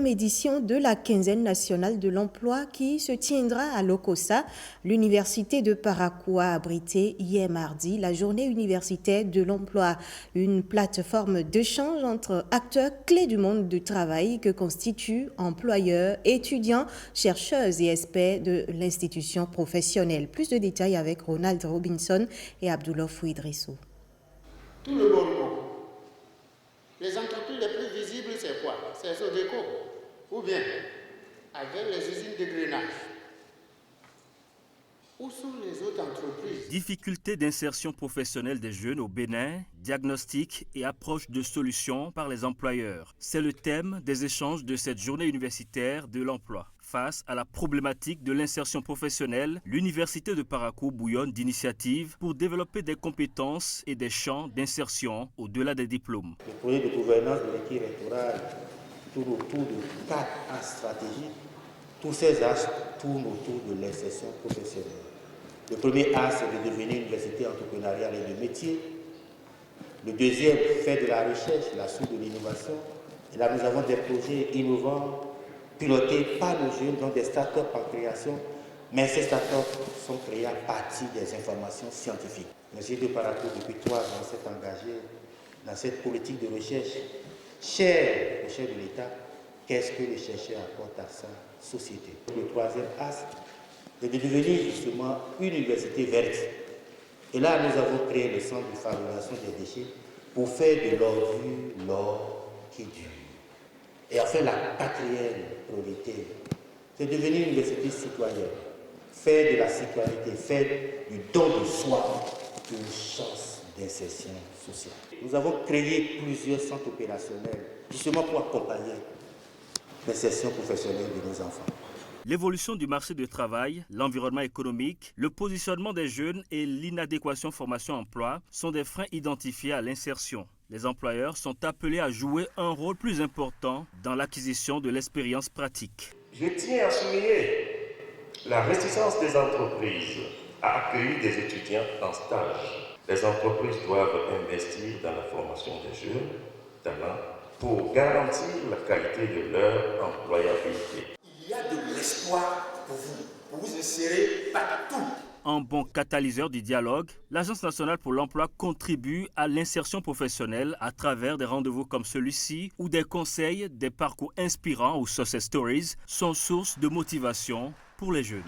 Édition de la quinzaine nationale de l'emploi qui se tiendra à Lokossa. L'université de Parakou a abrité hier mardi la journée universitaire de l'emploi, une plateforme d'échange entre acteurs clés du monde du travail que constituent employeurs, étudiants, chercheurs et experts de l'institution professionnelle. Plus de détails avec Ronald Robinson et Abdullah Fouidrissou. Tout le monde. Les entreprises les plus visibles, c'est quoi? C'est Sodeco. Ou bien, avec les usines de grainage. Où sont les autres entreprises? Difficultés d'insertion professionnelle des jeunes au Bénin, diagnostic et approche de solutions par les employeurs. C'est le thème des échanges de cette journée universitaire de l'emploi. Face à la problématique de l'insertion professionnelle, l'université de Parakou bouillonne d'initiatives pour développer des compétences et des champs d'insertion au-delà des diplômes. Le projet de gouvernance de l'équipe rectorale tourne autour de 4 axes stratégiques. Tous ces axes tournent autour de l'insertion professionnelle. Le premier axe est de devenir une université entrepreneuriale et de métier. Le deuxième fait de la recherche, la source de l'innovation. Et là, nous avons des projets innovants pilotés par nos jeunes dans des startups en création. Mais ces startups sont créées à partir des informations scientifiques. L'Université de Parakou, depuis 3 ans, s'est engagée dans cette politique de recherche chère au chef de l'État. Qu'est-ce que le chercheur apporte à sa société? Le troisième axe est de devenir justement une université verte. Et là, nous avons créé le centre de fabrication des déchets pour faire de l'or qui dure. Et enfin, la quatrième priorité, c'est de devenir une université citoyenne. Faire de la citoyenneté, faire du don de soi une chance d'insertion sociale. Nous avons créé plusieurs centres opérationnels justement pour accompagner l'insertion professionnelle de nos enfants. L'évolution du marché du travail, l'environnement économique, le positionnement des jeunes et l'inadéquation formation-emploi sont des freins identifiés à l'insertion. Les employeurs sont appelés à jouer un rôle plus important dans l'acquisition de l'expérience pratique. Je tiens à souligner la réticence des entreprises à accueillir des étudiants en stage. Les entreprises doivent investir dans la formation des jeunes talents pour garantir la qualité de leur employabilité. Il y a de l'espoir pour vous insérer partout. Un bon catalyseur du dialogue, l'Agence nationale pour l'emploi contribue à l'insertion professionnelle à travers des rendez-vous comme celui-ci où des conseils, des parcours inspirants ou success stories sont source de motivation pour les jeunes.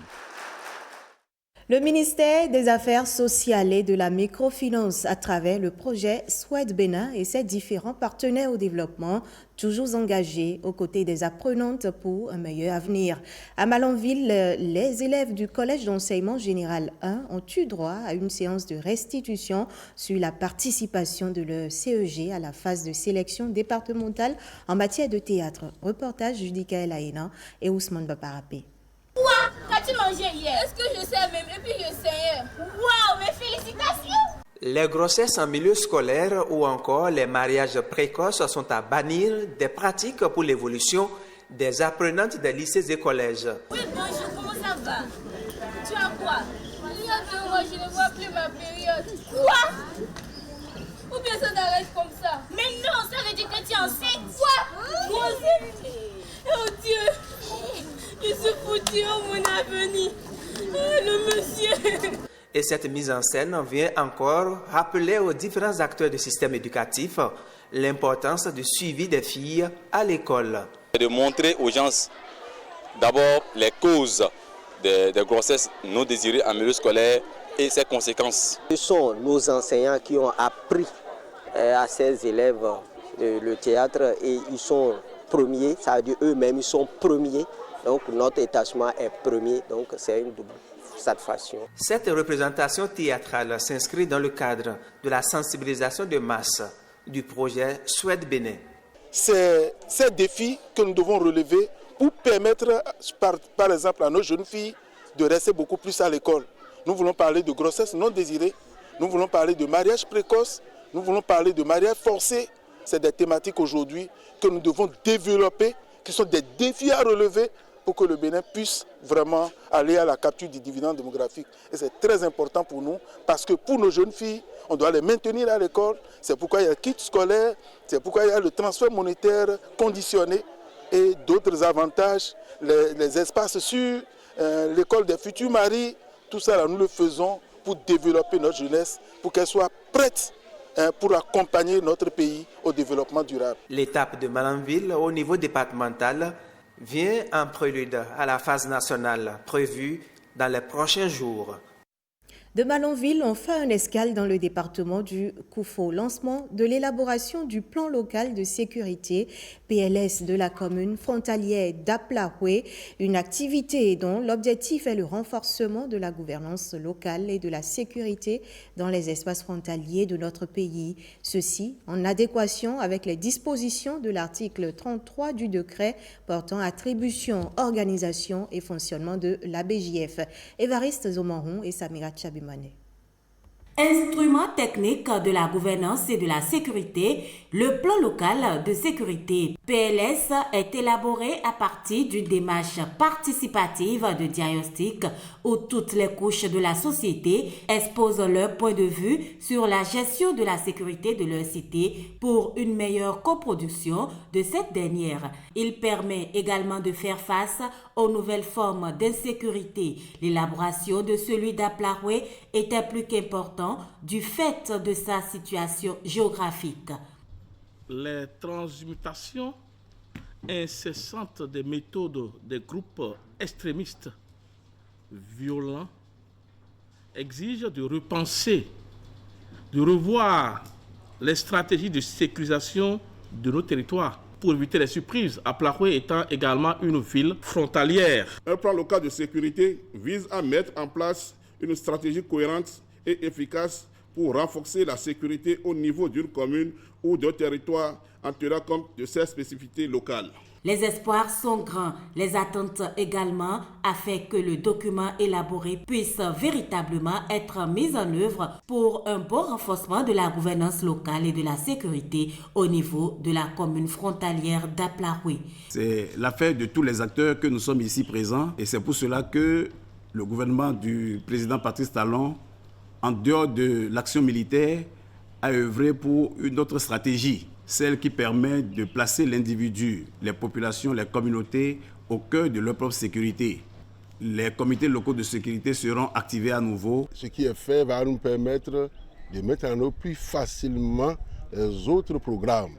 Le ministère des Affaires sociales et de la microfinance, à travers le projet Soued Bénin et ses différents partenaires au développement, toujours engagés aux côtés des apprenantes pour un meilleur avenir. À Malanville, les élèves du Collège d'enseignement général 1 ont eu droit à une séance de restitution sur la participation de leur CEG à la phase de sélection départementale en matière de théâtre. Reportage Judicaël Aïna et Ousmane Baparapé. Quoi? Qu'as-tu mangé hier? Est-ce que je sais même? Et puis je sais. Waouh, mes félicitations! Les grossesses en milieu scolaire ou encore les mariages précoces sont à bannir des pratiques pour l'évolution des apprenantes des lycées et collèges. Oui, bonjour, comment ça va? Tu as quoi? Il y a 2 mois, je ne vois plus ma période. Quoi? Ou bien ça t'arrête comme ça? Mais non, ça veut dire que tu es enceinte. Quoi? Moi aussi? Oh Dieu! Je suis foutu, oh mon avenir. Oh, le monsieur! Et cette mise en scène vient encore rappeler aux différents acteurs du système éducatif l'importance du suivi des filles à l'école. De montrer aux gens d'abord les causes des grossesses non désirées en milieu scolaire et ses conséquences. Ce sont nos enseignants qui ont appris à ces élèves le théâtre et ils sont premiers, ça veut dire eux-mêmes ils sont premiers. Donc notre établissement est premier, donc c'est une double satisfaction. Cette représentation théâtrale s'inscrit dans le cadre de la sensibilisation de masse du projet Soued Bénin. C'est ces défis que nous devons relever pour permettre par exemple à nos jeunes filles de rester beaucoup plus à l'école. Nous voulons parler de grossesse non désirée, nous voulons parler de mariage précoce, nous voulons parler de mariage forcé. C'est des thématiques aujourd'hui que nous devons développer, qui sont des défis à relever pour que le Bénin puisse vraiment aller à la capture du dividende démographique. Et c'est très important pour nous, parce que pour nos jeunes filles, on doit les maintenir à l'école. C'est pourquoi il y a le kit scolaire, c'est pourquoi il y a le transfert monétaire conditionné. et d'autres avantages, les espaces sur l'école des futurs maris, tout ça là, nous le faisons pour développer notre jeunesse, pour qu'elle soit prête pour accompagner notre pays au développement durable. L'étape de Malanville au niveau départemental vient en prélude à la phase nationale prévue dans les prochains jours. De Malanville, on fait un escale dans le département du Koufo. Lancement de l'élaboration du plan local de sécurité PLS de la commune frontalière d'Aplahoué, une activité dont l'objectif est le renforcement de la gouvernance locale et de la sécurité dans les espaces frontaliers de notre pays. Ceci en adéquation avec les dispositions de l'article 33 du décret portant attribution, organisation et fonctionnement de la BJF. Évariste Zomanron et Samira Tchabimane. Instrument technique de la gouvernance et de la sécurité, le plan local de sécurité PLS est élaboré à partir d'une démarche participative de diagnostic où toutes les couches de la société exposent leur point de vue sur la gestion de la sécurité de leur cité pour une meilleure coproduction de cette dernière. Il permet également de faire face aux nouvelles formes d'insécurité. L'élaboration de celui d'Aplahoué était plus qu'important du fait de sa situation géographique. Les transmutations incessantes des méthodes des groupes extrémistes violents exigent de repenser, de revoir les stratégies de sécurisation de nos territoires pour éviter les surprises, Aplahoué étant également une ville frontalière. Un plan local de sécurité vise à mettre en place une stratégie cohérente et efficace pour renforcer la sécurité au niveau d'une commune ou d'un territoire en tenant compte de ses spécificités locales. Les espoirs sont grands, les attentes également, afin que le document élaboré puisse véritablement être mis en œuvre pour un bon renforcement de la gouvernance locale et de la sécurité au niveau de la commune frontalière d'Aplahoué. C'est l'affaire de tous les acteurs que nous sommes ici présents et c'est pour cela que le gouvernement du président Patrice Talon, en dehors de l'action militaire, a œuvré pour une autre stratégie, celle qui permet de placer l'individu, les populations, les communautés au cœur de leur propre sécurité. Les comités locaux de sécurité seront activés à nouveau. Ce qui est fait va nous permettre de mettre en œuvre plus facilement les autres programmes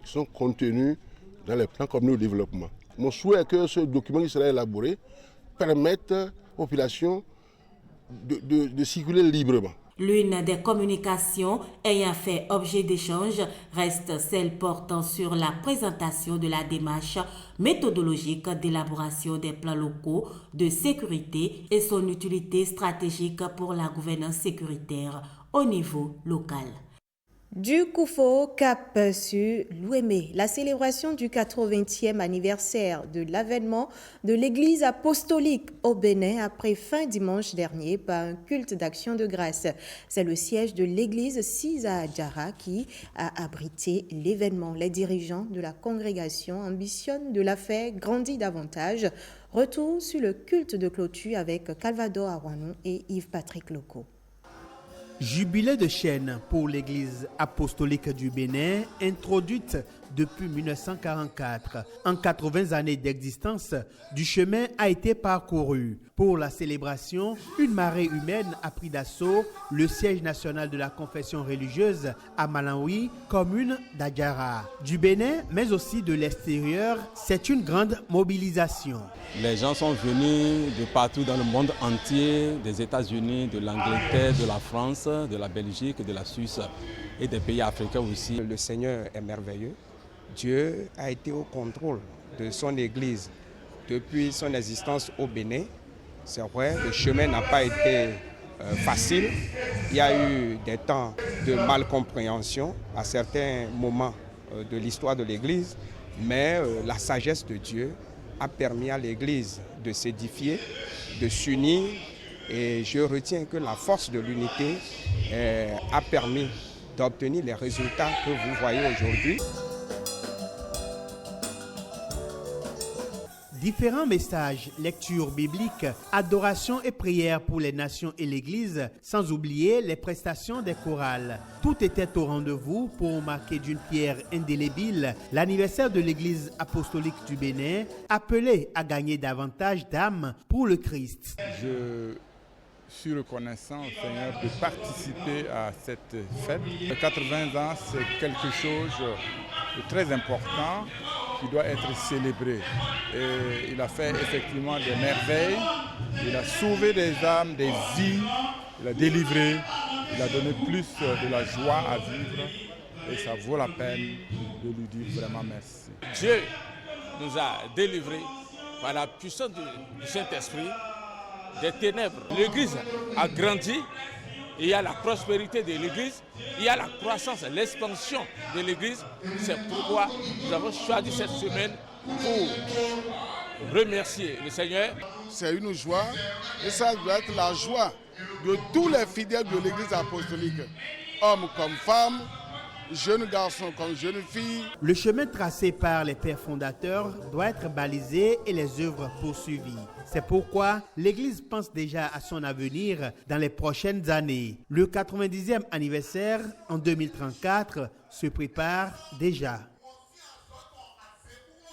qui sont contenus dans les plans communaux de développement. Mon souhait est que ce document qui sera élaboré permette aux populations de circuler librement. L'une des communications ayant fait objet d'échange reste celle portant sur la présentation de la démarche méthodologique d'élaboration des plans locaux de sécurité et son utilité stratégique pour la gouvernance sécuritaire au niveau local. Du Koufo, cap sur l'Ouémé, la célébration du 80e anniversaire de l'avènement de l'église apostolique au Bénin a pris fin dimanche dernier par un culte d'action de grâce. C'est le siège de l'église Sisa Adjara qui a abrité l'événement. Les dirigeants de la congrégation ambitionnent de la faire grandir davantage. Retour sur le culte de clôture avec Calvador Arwanon et Yves-Patrick Loco. Jubilé de chaîne pour l'Église apostolique du Bénin, introduite depuis 1944. En 80 années d'existence, du chemin a été parcouru. Pour la célébration, une marée humaine a pris d'assaut le siège national de la confession religieuse à Malanville, commune d'Adjara. Du Bénin, mais aussi de l'extérieur, c'est une grande mobilisation. Les gens sont venus de partout dans le monde entier, des États-Unis, de l'Angleterre, de la France, de la Belgique, de la Suisse et des pays africains aussi. Le Seigneur est merveilleux. Dieu a été au contrôle de son Église depuis son existence au Bénin. C'est vrai, le chemin n'a pas été facile. Il y a eu des temps de malcompréhension à certains moments de l'histoire de l'Église, mais la sagesse de Dieu a permis à l'Église de s'édifier, de s'unir, et je retiens que la force de l'unité a permis d'obtenir les résultats que vous voyez aujourd'hui. Différents messages, lectures bibliques, adoration et prières pour les nations et l'Église, sans oublier les prestations des chorales. Tout était au rendez-vous pour marquer d'une pierre indélébile l'anniversaire de l'Église apostolique du Bénin, appelée à gagner davantage d'âmes pour le Christ. Je suis reconnaissant au Seigneur de participer à cette fête. 80 ans, c'est quelque chose de très important qui doit être célébré. Et il a fait effectivement des merveilles, il a sauvé des âmes, des vies, il a délivré, il a donné plus de la joie à vivre et ça vaut la peine de lui dire vraiment merci. Dieu nous a délivrés par la puissance du Saint-Esprit des ténèbres. L'Église a grandi, il y a la prospérité de l'Église, il y a la croissance, l'expansion de l'Église. C'est pourquoi nous avons choisi cette semaine pour remercier le Seigneur. C'est une joie et ça doit être la joie de tous les fidèles de l'Église apostolique, hommes comme femmes, jeunes garçons comme jeunes filles. Le chemin tracé par les pères fondateurs doit être balisé et les œuvres poursuivies. C'est pourquoi l'Église pense déjà à son avenir dans les prochaines années. Le 90e anniversaire en 2034 se prépare déjà.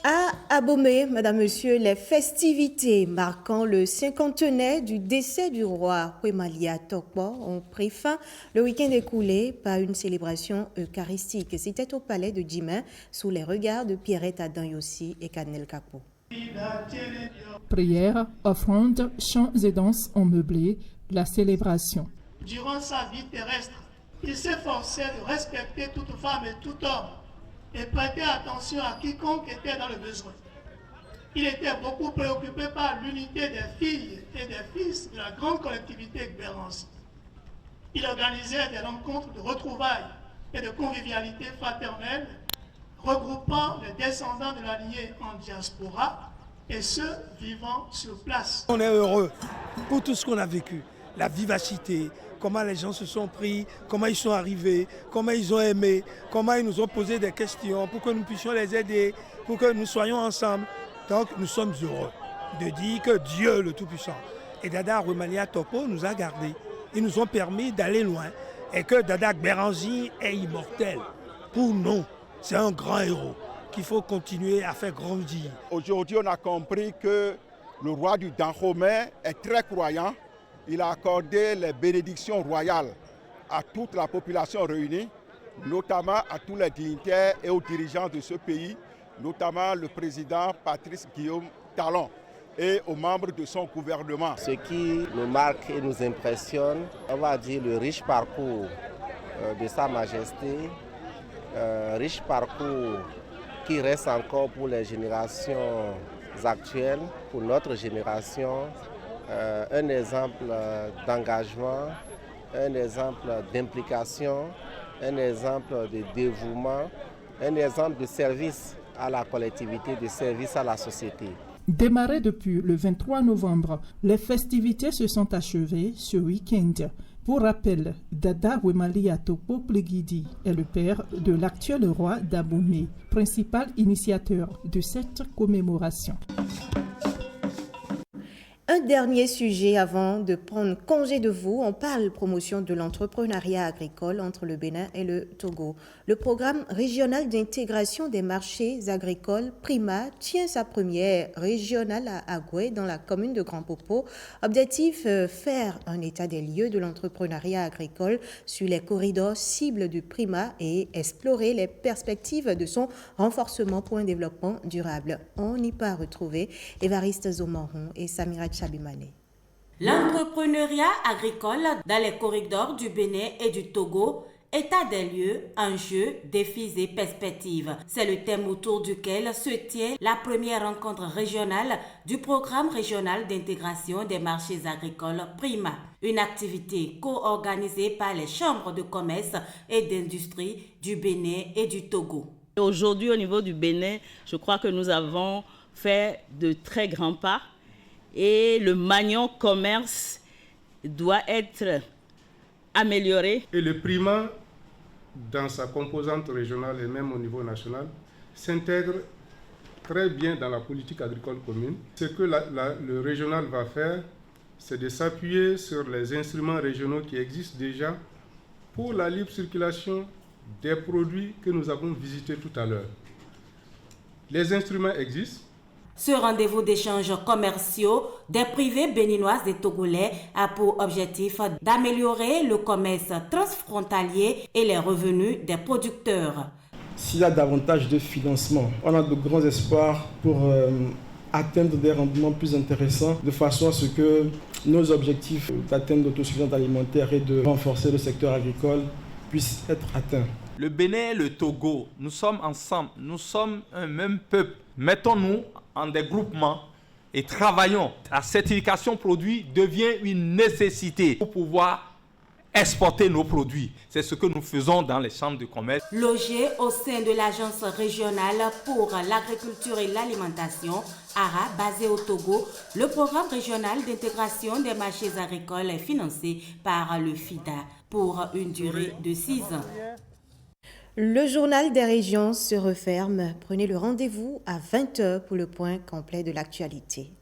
À Abomey, Madame, Monsieur, les festivités marquant le 50e du décès du roi Wemalia Tokpo ont pris fin le week-end écoulé par une célébration eucharistique. C'était au palais de Djimen sous les regards de Pierrette Adan-Yossi et Kanel Kapo. Prières, offrandes, chants et danses ont meublé la célébration. Durant sa vie terrestre, il s'efforçait de respecter toute femme et tout homme et prêter attention à quiconque était dans le besoin. Il était beaucoup préoccupé par l'unité des filles et des fils de la grande collectivité gbérançaise. Il organisait des rencontres de retrouvailles et de convivialité fraternelle regroupant les descendants de la lignée en diaspora et ceux vivant sur place. On est heureux pour tout ce qu'on a vécu, la vivacité, comment les gens se sont pris, comment ils sont arrivés, comment ils ont aimé, comment ils nous ont posé des questions pour que nous puissions les aider, pour que nous soyons ensemble. Donc nous sommes heureux de dire que Dieu le Tout-Puissant et Dada Wemalia Tokpo nous a gardés. Ils nous ont permis d'aller loin et que Dada Gbéranzi est immortel. Pour nous, c'est un grand héros qu'il faut continuer à faire grandir. Aujourd'hui, on a compris que le roi du Dahomey est très croyant. Il a accordé les bénédictions royales à toute la population réunie, notamment à tous les dignitaires et aux dirigeants de ce pays, notamment le président Patrice Guillaume Talon et aux membres de son gouvernement. Ce qui nous marque et nous impressionne, on va dire le riche parcours de Sa Majesté, riche parcours qui reste encore pour les générations actuelles, pour notre génération, un exemple d'engagement, un exemple d'implication, un exemple de dévouement, un exemple de service à la collectivité, de service à la société. Démarrées depuis le 23 novembre, les festivités se sont achevées ce week-end. Pour rappel, Dada Wemalia Tokpo Plegidi est le père de l'actuel roi d'Abomey, principal initiateur de cette commémoration. Un dernier sujet avant de prendre congé de vous. On parle promotion de l'entrepreneuriat agricole entre le Bénin et le Togo. Le programme régional d'intégration des marchés agricoles PRIMA tient sa première régionale à Agoué dans la commune de Grand Popo. Objectif, faire un état des lieux de l'entrepreneuriat agricole sur les corridors cibles du PRIMA et explorer les perspectives de son renforcement pour un développement durable. On y peut retrouver Évariste Zomaron et Samira Chabimane. L'entrepreneuriat agricole dans les corridors du Bénin et du Togo, état des lieux, enjeux, défis et perspectives. C'est le thème autour duquel se tient la première rencontre régionale du programme régional d'intégration des marchés agricoles PRIMA, une activité co-organisée par les chambres de commerce et d'industrie du Bénin et du Togo. Aujourd'hui, au niveau du Bénin, je crois que nous avons fait de très grands pas. Et le maillon commerce doit être amélioré. Et le PRIMA, dans sa composante régionale et même au niveau national, s'intègre très bien dans la politique agricole commune. Ce que le régional va faire, c'est de s'appuyer sur les instruments régionaux qui existent déjà pour la libre circulation des produits que nous avons visités tout à l'heure. Les instruments existent. Ce rendez-vous d'échanges commerciaux des privés béninoises et togolais a pour objectif d'améliorer le commerce transfrontalier et les revenus des producteurs. S'il y a davantage de financement, on a de grands espoirs pour atteindre des rendements plus intéressants de façon à ce que nos objectifs d'atteindre l'autosuffisance alimentaire et de renforcer le secteur agricole puissent être atteints. Le Bénin et le Togo, nous sommes ensemble, nous sommes un même peuple. Mettons-nous en des groupements et travaillons. La certification produit devient une nécessité pour pouvoir exporter nos produits. C'est ce que nous faisons dans les chambres de commerce. Logé au sein de l'Agence régionale pour l'agriculture et l'alimentation, ARA, basé au Togo, le programme régional d'intégration des marchés agricoles est financé par le FIDA pour une durée de 6 ans. Le journal des régions se referme. Prenez le rendez-vous à 20h pour le point complet de l'actualité.